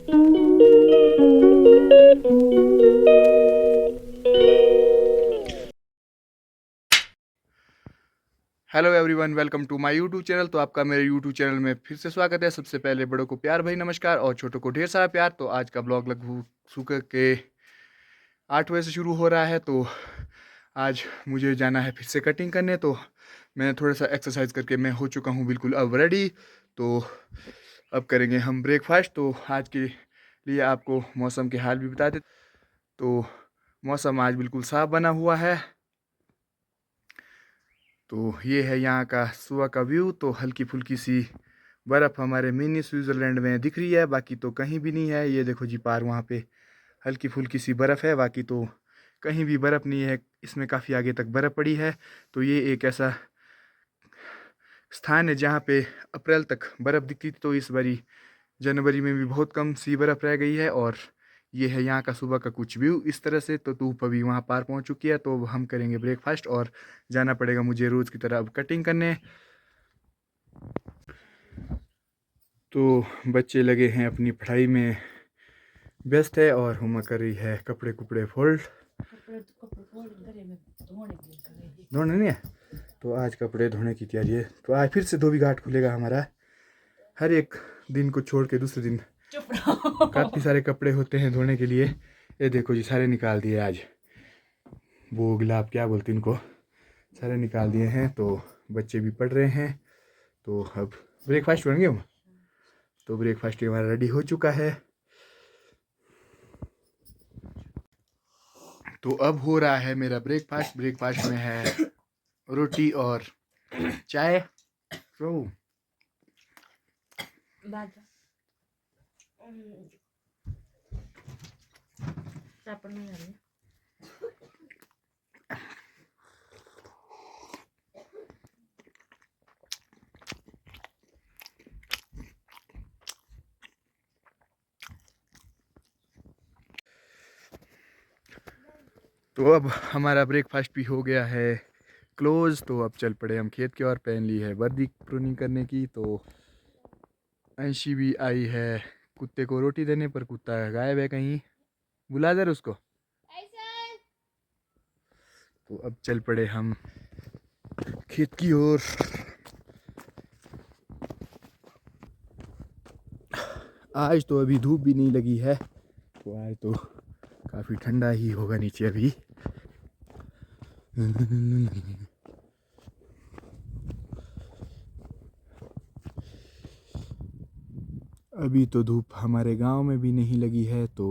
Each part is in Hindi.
Hello everyone, welcome to my YouTube channel. तो आपका मेरे यूट्यूब चैनल में फिर से स्वागत है। सबसे पहले बड़ों को प्यार भरी नमस्कार और छोटों को ढेर सारा प्यार। तो आज का ब्लॉग लगभग सुबह के 8 बजे से शुरू हो रहा है। तो आज मुझे जाना है फिर से कटिंग करने। तो मैंने थोड़ा सा एक्सरसाइज करके मैं हो चुका हूँ बिल्कुल अब रेडी। तो अब करेंगे हम ब्रेकफास्ट। तो आज के लिए आपको मौसम के हाल भी बता दें। तो मौसम आज बिल्कुल साफ बना हुआ है। तो ये है यहाँ का सुबह का व्यू। तो हल्की फुल्की सी बर्फ़ हमारे मिनी स्विट्ज़रलैंड में दिख रही है, बाकी तो कहीं भी नहीं है। ये देखो जी, पार वहाँ पे हल्की फुल्की सी बर्फ़ है, बाकी तो कहीं भी बर्फ़ नहीं है। इसमें काफ़ी आगे तक बर्फ़ पड़ी है। तो ये एक ऐसा स्थान है जहाँ पे अप्रैल तक बर्फ़ दिखती थी। तो इस बारी जनवरी में भी बहुत कम सी बर्फ़ रह गई है। और ये है यहाँ का सुबह का कुछ व्यू इस तरह से। तो धूप अभी वहाँ पार पहुँच चुकी है। तो हम करेंगे ब्रेकफास्ट और जाना पड़ेगा मुझे रोज़ की तरह अब कटिंग करने। तो बच्चे लगे हैं अपनी पढ़ाई में व्यस्त है और हुमा कर रही है कपड़े कुपड़े फोल्ड। धोने नहीं है तो आज कपड़े धोने की तैयारी है। तो आज फिर से धोबी घाट खुलेगा हमारा। हर एक दिन को छोड़ के दूसरे दिन काफ़ी सारे कपड़े होते हैं धोने के लिए। ये देखो जी, सारे निकाल दिए आज। वो गुलाब क्या बोलते इनको, सारे निकाल दिए हैं। तो बच्चे भी पढ़ रहे हैं। तो अब ब्रेकफास्ट बन गए हम। तो ब्रेकफास्ट हमारा रेडी हो चुका है। तो अब हो रहा है मेरा ब्रेकफास्ट। ब्रेकफास्ट में है रोटी और चाय। तो अब हमारा ब्रेकफास्ट भी हो गया है क्लोज। तो अब चल पड़े हम खेत की ओर। पहन ली है वर्दी प्रूनिंग करने की। तो अंशी भी आई है कुत्ते को रोटी देने, पर कुत्ता गायब है कहीं। बुला दर उसको। तो अब चल पड़े हम खेत की ओर। आज तो अभी धूप भी नहीं लगी है। तो आज तो काफ़ी ठंडा ही होगा नीचे अभी। अभी तो धूप हमारे गांव में भी नहीं लगी है। तो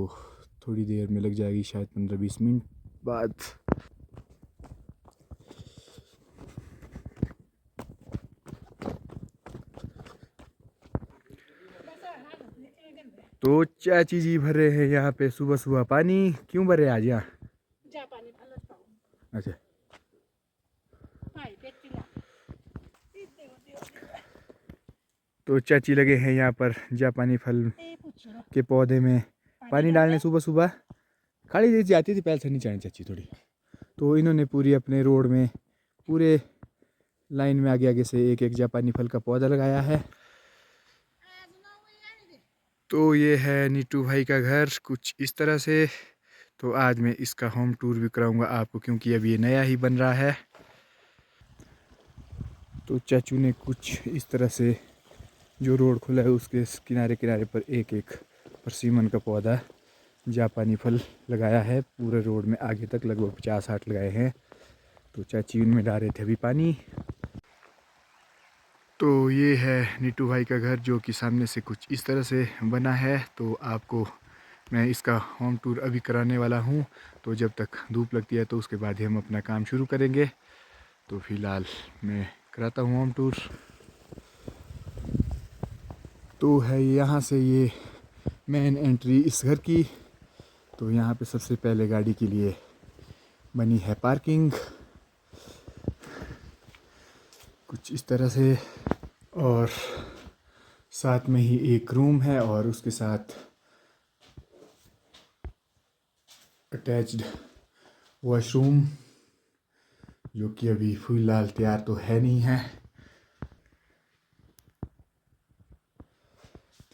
थोड़ी देर में लग जाएगी, शायद 15-20 मिनट बाद। तो चाची जी भर रहे हैं यहाँ पे सुबह सुबह पानी। क्यों भरे आज यहाँ? अच्छा, तो चाची लगे हैं यहाँ पर जापानी फल के पौधे में पानी डालने सुबह सुबह। खाली जैसी आती थी पहले से नीचे आनी चाची थोड़ी। तो इन्होंने पूरी अपने रोड में पूरे लाइन में आगे आगे से एक एक जापानी फल का पौधा लगाया है। तो ये है नीटू भाई का घर कुछ इस तरह से। तो आज मैं इसका होम टूर भी कराऊंगा आपको, क्योंकि अभी ये नया ही बन रहा है। तो चाचू ने कुछ इस तरह से जो रोड खुला है उसके किनारे किनारे पर एक एक परसिमन का पौधा जापानी फल लगाया है। पूरे रोड में आगे तक लगभग 50-60 लगाए हैं। तो चाची उनमें डाल रहे थे अभी पानी। तो ये है नीटू भाई का घर, जो कि सामने से कुछ इस तरह से बना है। तो आपको मैं इसका होम टूर अभी कराने वाला हूँ। तो जब तक धूप लगती है तो उसके बाद ही हम अपना काम शुरू करेंगे। तो फ़िलहाल मैं कराता हूँ होम टूर। तो है यहाँ से ये मेन एंट्री इस घर की। तो यहाँ पे सबसे पहले गाड़ी के लिए बनी है पार्किंग कुछ इस तरह से। और साथ में ही एक रूम है और उसके साथ अटैच्ड वॉशरूम, जो कि अभी फिलहाल तैयार तो है नहीं है।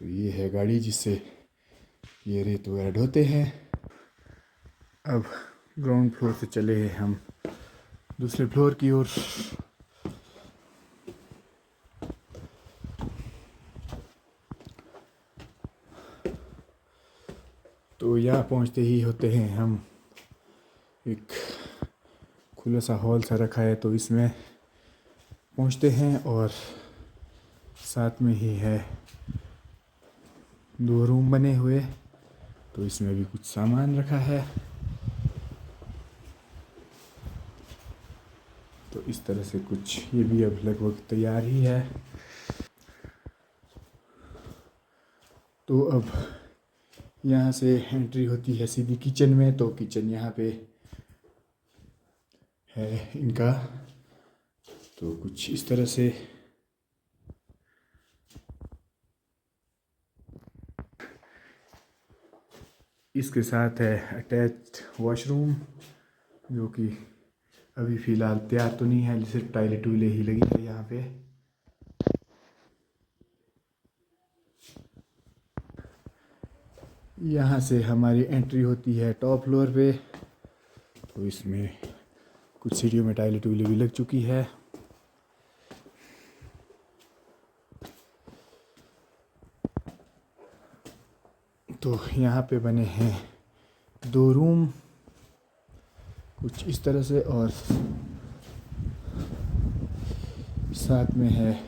तो ये है गाड़ी जिससे ये रेत वगैरह ढोते हैं। अब ग्राउंड फ्लोर से चले हैं हम दूसरे फ्लोर की ओर। तो यहाँ पहुँचते ही होते हैं हम, एक खुला सा हॉल सा रखा है तो इसमें पहुँचते हैं और साथ में ही है 2 रूम बने हुए, तो इसमें भी कुछ सामान रखा है। तो इस तरह से कुछ, ये भी अब लगभग तैयार ही है। तो अब यहाँ से एंट्री होती है सीधी किचन में। तो किचन यहाँ पे है इनका, तो कुछ इस तरह से। इसके साथ है अटैच्ड वॉशरूम, जो कि अभी फ़िलहाल तैयार तो नहीं है, सिर्फ टॉयलेट टूले ही लगी है यहाँ पे। यहाँ से हमारी एंट्री होती है टॉप फ्लोर पे। तो इसमें कुछ सीढ़ियों में टॉयलेट टूले भी लग चुकी है। तो यहाँ पे बने हैं 2 रूम कुछ इस तरह से, और साथ में है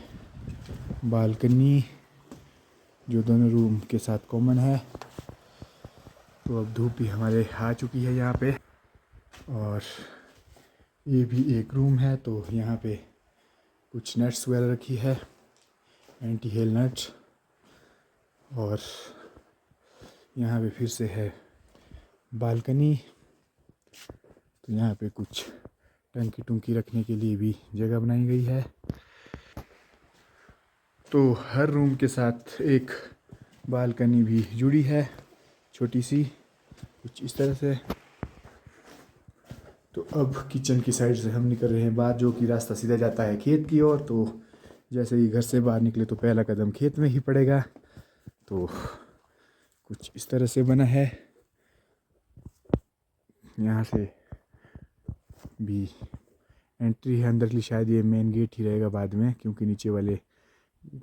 बालकनी जो दोनों रूम के साथ कॉमन है। तो अब धूप भी हमारे आ चुकी है यहाँ पे, और ये भी एक रूम है। तो यहाँ पे कुछ नट्स वगैरह रखी है, एंटी हेल नट्स, और यहाँ पे फिर से है बालकनी। तो यहाँ पे कुछ टंकी टुंकी रखने के लिए भी जगह बनाई गई है। तो हर रूम के साथ एक बालकनी भी जुड़ी है, छोटी सी, कुछ इस तरह से। तो अब किचन की साइड से हम निकल रहे हैं बाहर, जो कि रास्ता सीधा जाता है खेत की ओर। तो जैसे ही घर से बाहर निकले तो पहला कदम खेत में ही पड़ेगा। तो कुछ इस तरह से बना है। यहाँ से भी एंट्री है अंदर की, शायद ये मेन गेट ही रहेगा बाद में, क्योंकि नीचे वाले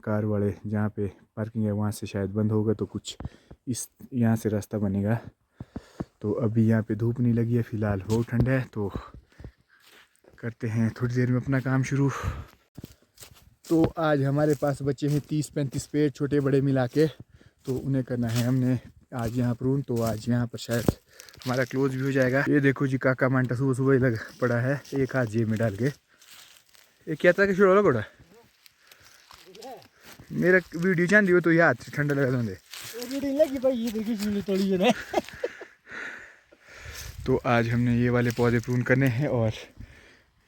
कार वाले जहाँ पे पार्किंग है वहाँ से शायद बंद होगा। तो कुछ इस यहाँ से रास्ता बनेगा। तो अभी यहाँ पे धूप नहीं लगी है फ़िलहाल, बहुत ठंड है। तो करते हैं थोड़ी देर में अपना काम शुरू। तो आज हमारे पास बचे हैं 30-35 पेड़, छोटे बड़े मिला के। तो उन्हें करना है हमने आज यहाँ प्रून। तो आज यहाँ पर शायद हमारा क्लोज भी हो जाएगा। ये देखो जी, काका मांटा सुबह सुबह ही लग पड़ा है, एक हाथ जेब में डाल के। ये क्या था कि छोड़ा घोड़ा मेरा वीडियो चाहती हो तो ये हाथ ठंडा लगा दूंगे। तो आज हमने ये वाले पौधे प्रून करने हैं, और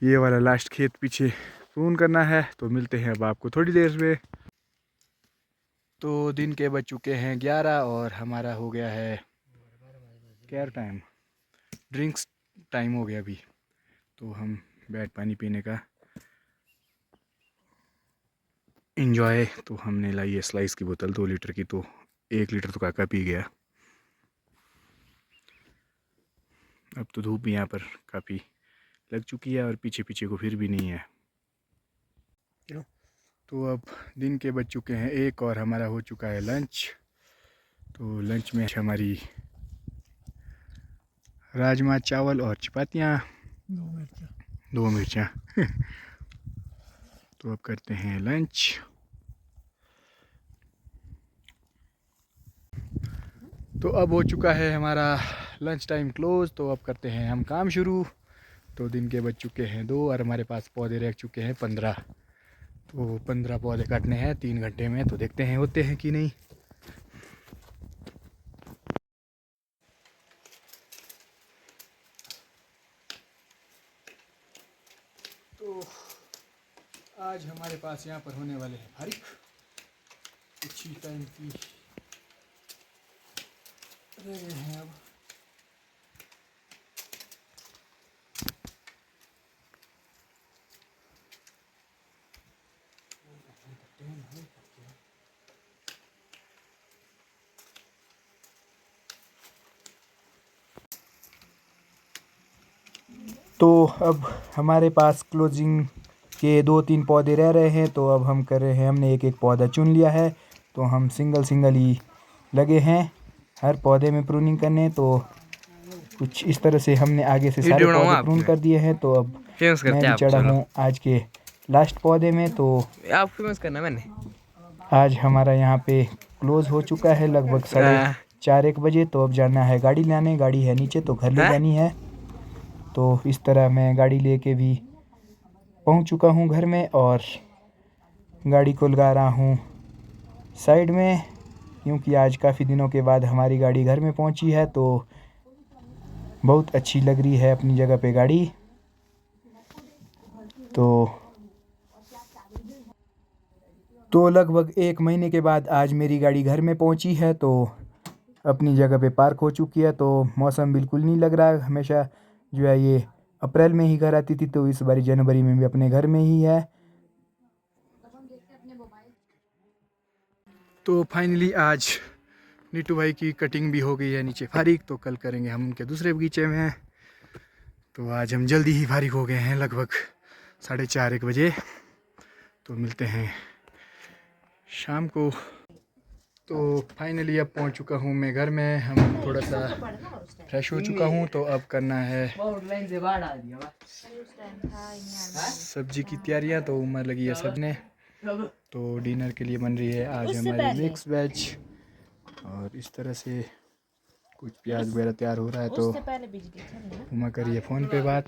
ये वाला लास्ट खेत पीछे प्रून करना है। तो मिलते हैं अब आपको थोड़ी देर में। तो दिन के बज चुके हैं 11 और हमारा हो गया है क्या टाइम, ड्रिंक्स टाइम हो गया अभी। तो हम बैठ पानी पीने का इंजॉय। तो हमने लाई है स्लाइस की बोतल 2 लीटर की, तो 1 लीटर तो काका पी गया। अब तो धूप भी यहाँ पर काफ़ी लग चुकी है, और पीछे पीछे को फिर भी नहीं है। तो अब दिन के बज चुके हैं 1 और हमारा हो चुका है लंच। तो लंच में हमारी राजमा चावल और चपातियाँ, 2 मिर्चा। तो अब करते हैं लंच। तो अब हो चुका है हमारा लंच टाइम क्लोज। तो अब करते हैं हम काम शुरू। तो दिन के बज चुके हैं 2 और हमारे पास पौधे रह चुके हैं 15। तो 15 पौधे काटने हैं 3 घंटे में। तो देखते हैं होते हैं कि नहीं। तो आज हमारे पास यहाँ पर होने वाले हैं फारिक, कुछ ही टाइम की रह गए हैं अब। तो अब हमारे पास क्लोजिंग के 2-3 पौधे रह रहे हैं, तो अब हम कर रहे हैं, हमने एक एक पौधा चुन लिया है, तो हम सिंगल ही लगे हैं हर पौधे में प्रूनिंग करने। तो कुछ इस तरह से हमने आगे से सारे पौधे प्रून कर दिए हैं। तो अब मैं भी चढ़ा हूँ आज के लास्ट पौधे में। तो आप फेमस करना मैंने आज हमारा यहाँ पे क्लोज हो चुका है लगभग 4:30-1 बजे। तो अब जाना है गाड़ी लाने, गाड़ी है नीचे तो घर ले जानी है। तो इस तरह मैं गाड़ी लेके भी पहुँच चुका हूँ घर में और गाड़ी को लगा रहा हूँ साइड में, क्योंकि आज काफ़ी दिनों के बाद हमारी गाड़ी घर में पहुँची है। तो बहुत अच्छी लग रही है अपनी जगह पे गाड़ी। तो लगभग 1 महीने के बाद आज मेरी गाड़ी घर में पहुंची है, तो अपनी जगह पे पार्क हो चुकी है। तो मौसम बिल्कुल नहीं लग रहा है, हमेशा जो है ये अप्रैल में ही घर आती थी, तो इस बारी जनवरी में भी अपने घर में ही है। तो फाइनली आज नीटू भाई की कटिंग भी हो गई है नीचे फारिग, तो कल करेंगे हम उनके दूसरे बगीचे में। तो आज हम जल्दी ही फारिग हो गए हैं, लगभग 4:30-1 बजे। तो मिलते हैं शाम को। तो फाइनली अब पहुंच चुका हूं मैं घर में, हम थोड़ा सा फ्रेश हो चुका हूं। तो अब करना है सब्जी की तैयारियां। तो उम्र लगी है सब ने। तो डिनर के लिए बन रही है आज हमारी मिक्स वेज, और इस तरह से कुछ प्याज वगैरह तैयार हो रहा है। तो उमा करिए फ़ोन पे बात।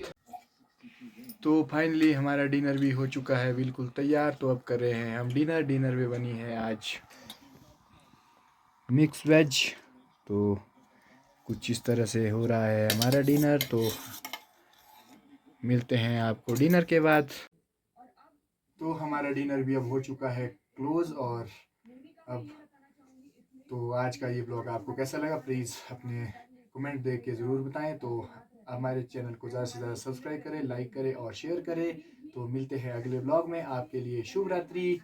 तो फाइनली हमारा डिनर भी हो चुका है बिल्कुल तैयार। तो अब कर रहे हैं हम डिनर में बनी है आज मिक्स वेज। तो कुछ इस तरह से हो रहा है हमारा डिनर। तो मिलते हैं आपको डिनर के बाद। तो हमारा डिनर भी अब हो चुका है क्लोज। और अब तो आज का ये ब्लॉग आपको कैसा लगा, प्लीज़ अपने कमेंट दे के ज़रूर बताएं। तो हमारे चैनल को ज़्यादा से ज़्यादा सब्सक्राइब करें, लाइक करें और शेयर करें। तो मिलते हैं अगले ब्लॉग में। आपके लिए शुभ रात्रि।